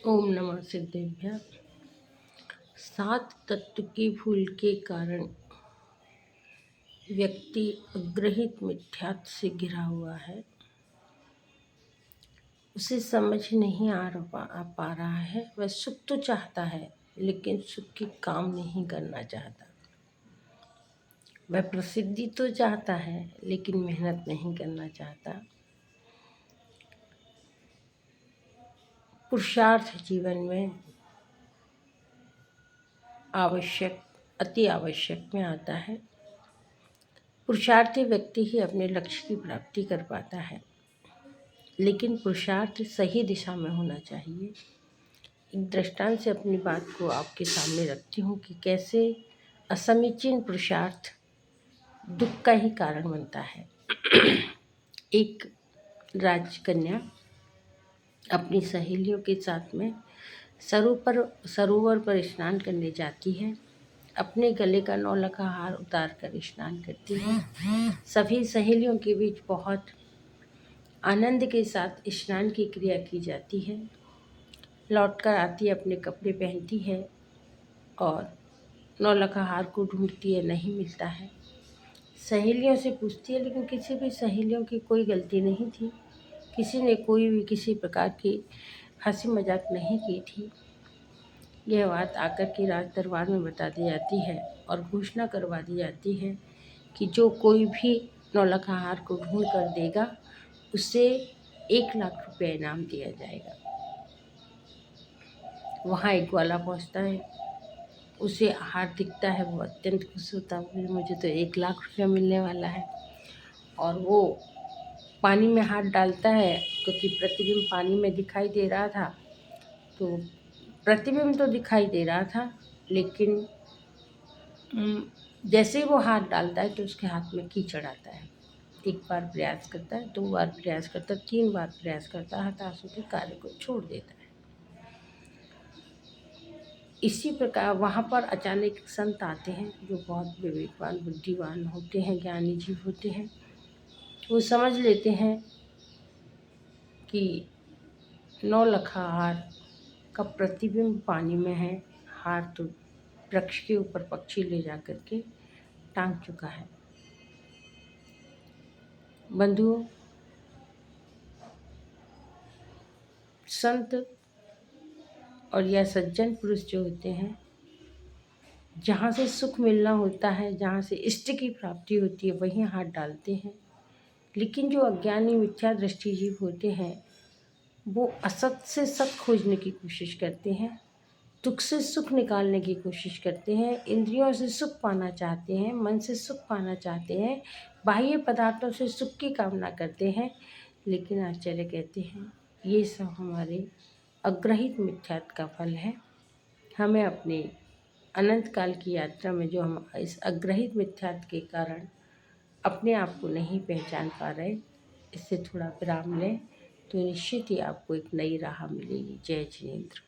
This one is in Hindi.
ओम नमः सिद्धेभ्य। सात तत्व की भूल के कारण व्यक्ति अग्रहित मिथ्यात्व से घिरा हुआ है। उसे समझ नहीं आ पा रहा है। वह सुख तो चाहता है लेकिन सुख की काम नहीं करना चाहता। वह प्रसिद्धि तो चाहता है लेकिन मेहनत नहीं करना चाहता। पुरुषार्थ जीवन में आवश्यक, अति आवश्यक में आता है। पुरुषार्थी व्यक्ति ही अपने लक्ष्य की प्राप्ति कर पाता है, लेकिन पुरुषार्थ सही दिशा में होना चाहिए। एक दृष्टांत से अपनी बात को आपके सामने रखती हूँ कि कैसे असमीचीन पुरुषार्थ दुख का ही कारण बनता है। एक राजकन्या अपनी सहेलियों के साथ में सरोवर पर स्नान करने जाती है। अपने गले का नौलखा हार उतार कर स्नान करती है। सभी सहेलियों के बीच बहुत आनंद के साथ स्नान की क्रिया की जाती है। लौटकर आती अपने कपड़े पहनती है और नौलखा हार को ढूंढती है, नहीं मिलता है। सहेलियों से पूछती है, लेकिन किसी भी सहेलियों की कोई गलती नहीं थी। किसी ने कोई भी किसी प्रकार की हंसी मजाक नहीं की थी। यह बात आकर के राज दरबार में बता दी जाती है और घोषणा करवा दी जाती है कि जो कोई भी नौलखा हार को ढूंढ कर देगा उसे 1 लाख रुपये इनाम दिया जाएगा। वहाँ एक ग्वाला पहुँचता है, उसे हार दिखता है, वो अत्यंत खुश होता है, मुझे तो 1 लाख रुपया मिलने वाला है। और वो पानी में हाथ डालता है क्योंकि प्रतिबिंब पानी में दिखाई दे रहा था। तो प्रतिबिंब तो दिखाई दे रहा था, लेकिन जैसे ही वो हाथ डालता है तो उसके हाथ में कीचड़ आता है। 1 बार प्रयास करता है, 2 बार प्रयास करता है, 3 बार प्रयास करता है, हताश होकर कार्य को छोड़ देता है। इसी प्रकार वहाँ पर अचानक एक संत आते हैं जो बहुत विवेकवान, बुद्धिवान होते हैं, ज्ञानी जीव होते हैं। वो समझ लेते हैं कि नौलखा हार का प्रतिबिंब पानी में है, हार तो वृक्ष के ऊपर पक्षी ले जा करके टांग चुका है। बंधुओं, संत और या सज्जन पुरुष जो होते हैं, जहाँ से सुख मिलना होता है, जहाँ से इष्ट की प्राप्ति होती है, वहीं हाथ डालते हैं। लेकिन जो अज्ञानी मिथ्या दृष्टि जीव होते हैं, वो असत से सत खोजने की कोशिश करते हैं, दुख से सुख निकालने की कोशिश करते हैं, इंद्रियों से सुख पाना चाहते हैं, मन से सुख पाना चाहते हैं, बाह्य पदार्थों से सुख की कामना करते हैं। लेकिन आचार्य कहते हैं ये सब हमारे अग्रहित मिथ्यात्व का फल है। हमें अपने अनंत काल की यात्रा में जो हम इस अग्रहित मिथ्यात्व के कारण अपने आप को नहीं पहचान पा रहे, इससे थोड़ा विराम लें तो निश्चित ही आपको एक नई राह मिलेगी। जय जिनेंद्र।